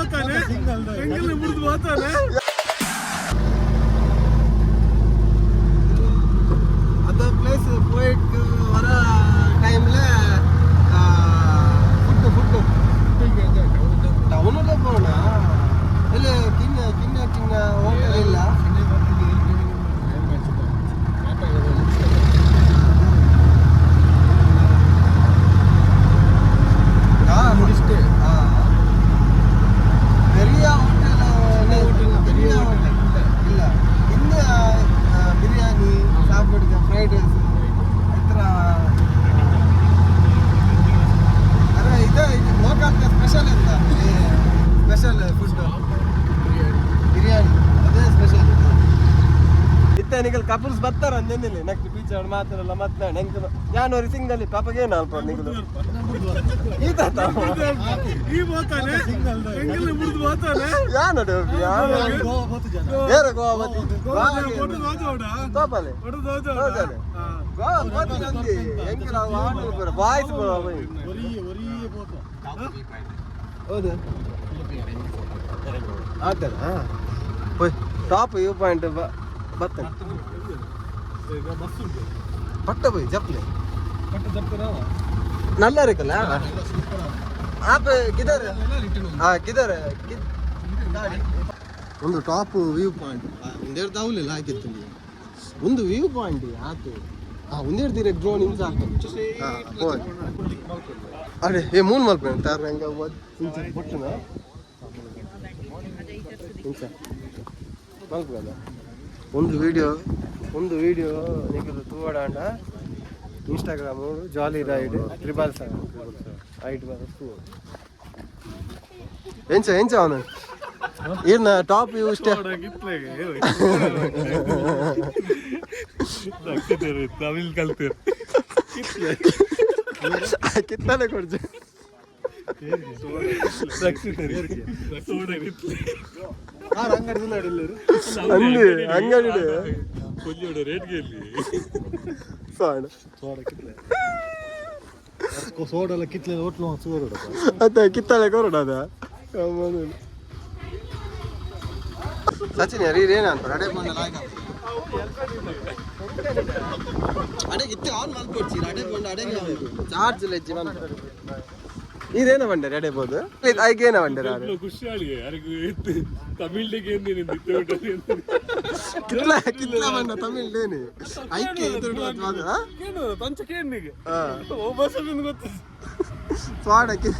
పోతానే ఎంగిల్ ముడుదు పోతానే அந்த பிளேஸ் போயிட்டு வர டைம்ல ஃபுட்டு ಟೌನ್ಗೆ போனா ಇಲ್ಲ ಚಿನ್ನ ಹೋಟೆಲ್ ಇಲ್ಲ முடிச்சுட்டு பெரிய ஹோட்டல் பெரிய ஹோட்டல் ಇಲ್ಲ ಇನ್ನು ಬಿರಿಯಾನಿ ಸಾப்பிಡ್ಗೆ ಫ್ರೈಡ್ ರೈಸ್ ಹತ್ರ ಅದೇ ಇದು ಲೋಕಲ್ ಸ್ಪೆಷಲ್ ಅಂತ ಸ್ಪೆಷಲ್ ಫುಡ್ ಬಿರಿಯಾನಿ ಅದೇ ಸ್ಪೆಷಲ್ ಇತ್ತ ನಿಗಲ್ ಕಪಲ್ಸ್ ಬರ್ತಾರ ಅಂದೇನಿಲ್ಲ ನೆಕ್ಸ್ಟ್ ಬೀಚ್ ಅವ್ರು ಮಾತಾಡಲ್ಲ ಮಾತನಾಡಿ ಹೆಂಗ್ ಜಾನ್ವರಿ ಸಿಂಗಲ್ಲಿ ಪಾಪಗೇನು ಅಲ್ಪ ನಿಗಲು ಈ పోతానే ఎంగిల్ ముడుదు పోతానే ಯಾನು ಏರು ಗೋವಾ ಬತ್ತಿ ఫోటో దోజోడా ತೋಪಲೆ ఫోటో దోజోడా ಗೋವಾ ಬತ್ತಿ ನಂದಿ ಹೆಂಗಿಲ್ಲ ಆಡು ಬರ ವಾಯ್ಸ್ ಬರ ಒರಿ పోతా ಹೌದು ಆತರ ಹೋಯ್ ಟಾಪ್ ವ್ಯೂ ಪಾಯಿಂಟ್ ಬತ್ತ ಪಟ್ಟ போய் ಜಪ್ಲೆ पट्ट जपते நல்லா இருக்குல்ல आप किधर हां किधर ಒಂದು ಟಾಪ್ ವ್ಯೂ ಪಾಯಿಂಟ್ ಒಂದೆರಡು ತಾವುಲಿಲ್ಲ ಹಾಕಿತ್ತು ಒಂದು ವ್ಯೂ ಪಾಯಿಂಟ್ ಆತು ಒಂದೆರಡು ತೀರ ಡ್ರೋನ್ ಇಂಚ ಹಾಕಿ ಅರೆ ಏ ಮೂನ್ ಮಲ್ಪೆ ತಾರ ಹಂಗ ಇಂಚ ಬುಟ್ಟನ ಇಂಚ ಮಲ್ಪದ ಒಂದು ವಿಡಿಯೋ ನಿಮಗೆ ತೂವಡಾಂಡ ಇನ್ಸ್ಟಾಗ್ರಾಮು ಜಾಲಿ ರೈಡ್ ತ್ರಿಬಲ್ ಐಟ್ ಬರಸ್ತು ಎಂಚ ಅವನು ಇರ್ನ ಟಾಪ್ ವ್ಯೂ ಇಷ್ಟ ತಮಿಳ್ ಕಲ್ತೀರ್ ಕಿತ್ತಾನೆ ಕೊಡ್ಜ ಅಂಗಡಿ ರೇಟ್ಗೆ ಸೋಡಲ್ಲ ಕಿತ್ಲೆ ಹೋಟ್ಲು ಸೋಡ ಅದ ಕಿತ್ತಾಳೆ ಕೊರೋಡ ಅದ ಸಚಿನ್ ಯಾರು ಏನಂತ ಅಡೆ ಬಂದ ಅಡೆ ಇತ್ತು ಆನ್ ಮಾಡ್ಕೊಡ್ಸಿ ಅಡೆ ಬಂದ ಅಡೆ ಚಾರ್ಜ್ ಲೆಜ್ಜಿ ಬಂದ ಇದೇನ ಬಂಡರೆ ಅಡೆಬಹುದು ಐಗೇನ ಬಂಡರೆ ಖುಷಿಯಾಳಿಗೆ ಯಾರಿಗೂ ತಮಿಳ್ಗೆ ಕಿತ್ಲ ಬಂಡ ತಮಿಳ್ನೇನೆ ಐಕೆ ಏನು ಪಂಚಕೇನಿಗೆ ಓ ಬಸ್ ಗೊತ್ತು ಸ್ವಾಡಕ್ಕೆ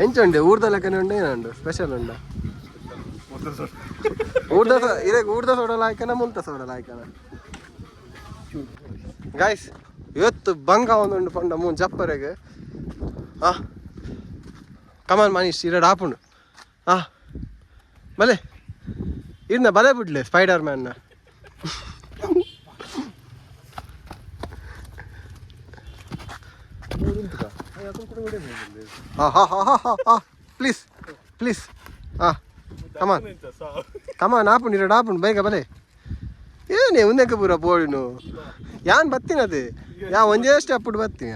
ಎಂಚುಂಡೆ ಊರ್ದ ಲೆಕ್ಕನೆ ಉಂಡೆ ಏನುಂಡು ಸ್ಪೆಷಲ್ ಉಂಡ ಊರ್ದ ಸೋಡಲ ಆಯ್ಕನ ಮುಲ್ತ ಸೋಡಲ ಆಯ್ಕನ ಗೈಸ್ ಇವತ್ತು ಬಂಗ ಒಂದುಂಡು ಪಂಡ ಮೂನ್ ಜಪ್ಪರೆಗೆ ಕಮಾನ್ ಮನೀಶ್ ಇರಡು ಆಪುಂಡು ಬಲೆ ಇರ್ನ ಬಲೆ ಬಿಡ್ಲೆ ಸ್ಪೈಡರ್ ಮ್ಯಾನ್ನ ಪ್ಲೀಸ್ ಕಮಾನ್ ಆಪುಂಡು ಇರಡು ಆಪುಂಡು ಬೇಗ ಬಲೆ ಏನೇ ಉಂದಕ್ಕೆ ಪೂರ ಬೋಳಿನು ಯಾನ್ ಬತ್ತೀನದು ಯಾ ಒಂದೇ ಸ್ಟೆಪ್ ಬತ್ತೀನಿ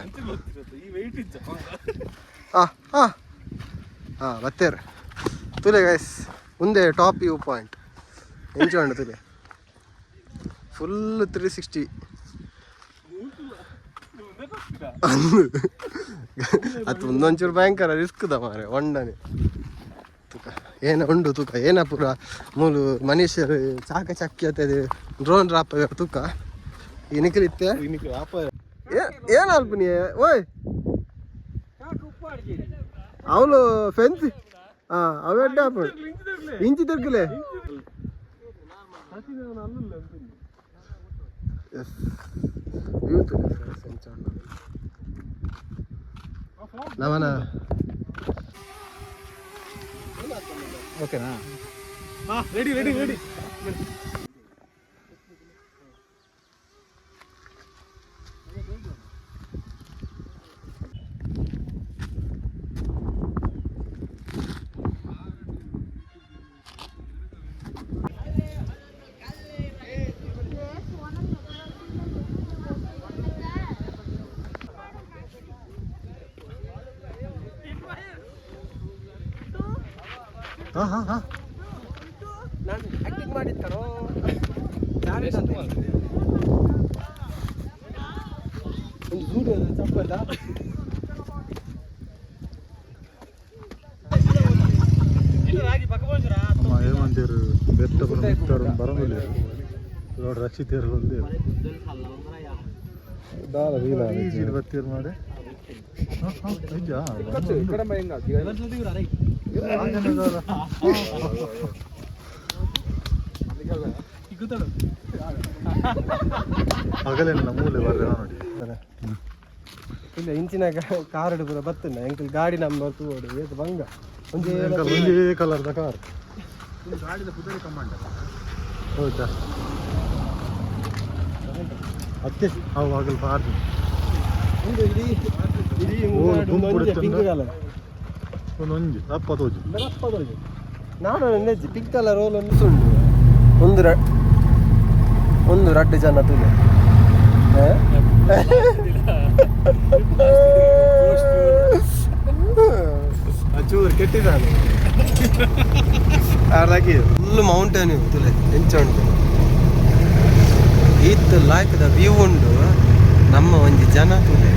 ಬತ್ತೇರ ತುಲೆ ಗೈಸ್ ಮುಂದೆ ಟಾಪ್ ವ್ಯೂ ಪಾಯಿಂಟ್ ಎಂಜಾಯ್ ತುಲೆ ಫುಲ್ 360 ಅದು ಒಂದೊಂಚೂರು ಭಯಂಕರ ರಿಸ್ಕ್ದ ಮಾರೆ ಒಂಡನೆ ತುಕ ಏನ ಉಂಡು ತುಕ ಏನ ಪೂರ ಮೂಲು ಮನುಷ್ಯರು ಚಾಕ ಚಕ್ಕಿಯತ್ತದೆ ಡ್ರೋನ್ ಡ್ರಾಪ್ ತುಕ ಇನಿಕಲಿತ್ತೆ ಏನ್ ಅಲ್ಪ ನೀ ಓಯ್ ಅವಳು ಫೆನ್ಸ್ ಅವು ಎಡ್ಡ ಇಂಚಿ ತಿರ್ಗಲೆ ನವನ ಓಕೆನಾ ರೆಡಿ ನಾನು ಆಕ್ಟಿಂಗ್ ಮಾಡಿದ್ಕಣೋ ಒಂದು ಜೂಡು ತಪ್ಪಲ್ಲ ఏమంటారు బెత్తపురం ఇస్తారు బరమలేరు రోడ్ రక్షితేరు ఉంది దాల వీల ఈజీలు బత్తేరు మాడే అయ్యా ఇక్కడ భయం కాదు ಹಗಲೆಲ್ಲ ಮೂಲೆ ಬರ್ರೆ ನೋಡಿ ಇಲ್ಲ ಇಂಚಿನಾಗ ಕಾರಡು ಪೂರ ಬತ್ತುಂಡ ಎಂಕಲ್ ಗಾಡಿ ನಂಬರ್ ತೂಡು ಏತು ಬಂಗ ಒಂದೇ ಕಲರ್ದ ಕಾರ್ ಗಾಡಿದ ಪುದರಿ ಕಮಾಂಡ ಹೌದಾ ಅತ್ತೆ ಅವು ಆಗಲ್ ಬಾರ್ದು ಒಂದು ಇಡೀ ಪಿಂಕ್ ಕಲರ್ ಒಂದೊಂದು ಅಪ್ಪತ್ತೋಜು ನಾನು ನೆಜ್ಜಿ ಪಿಂಕ್ ಕಲರ್ ರೋಲ್ ಒಂದು ಸುಂಡು ಒಂದು ರಡ್ಡು ಜನ ತುಲೆ ಚೂರು ಕೆಟ್ಟಿದ್ದಾನೆ ಹಾಗಾಗಿ ಫುಲ್ ಮೌಂಟೇನ್ ತುಲೆ ಎಂಚ ಉಂಟು ಈತ್ ಲಾಯ್ಕದ ವ್ಯೂ ಉಂಡು ನಮ್ಮ ಒಂಜಿ ಜನ ತುಲೆ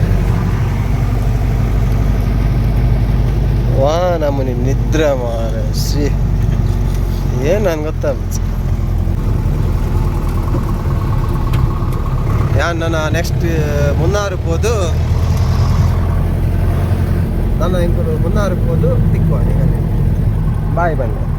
ವಾ ನಮ್ಮನಿ ನಿದ್ರೆ ಮಾರ ಶ್ರೀ ಏನು ನನ್ಗೆ ಗೊತ್ತಾಗ್ಬಿಡ್ತು ನಾನು ನೆಕ್ಸ್ಟ್ ಮುನ್ನಾರ್ಗೆ ಹೋದು ನಾನು ಮುನ್ನಾರ್ಗೆ ಹೋದು ತಿಕ್ವಾಣಿಗಲ್ಲಿ ಬಾಯ್ ಬನ್ನಿ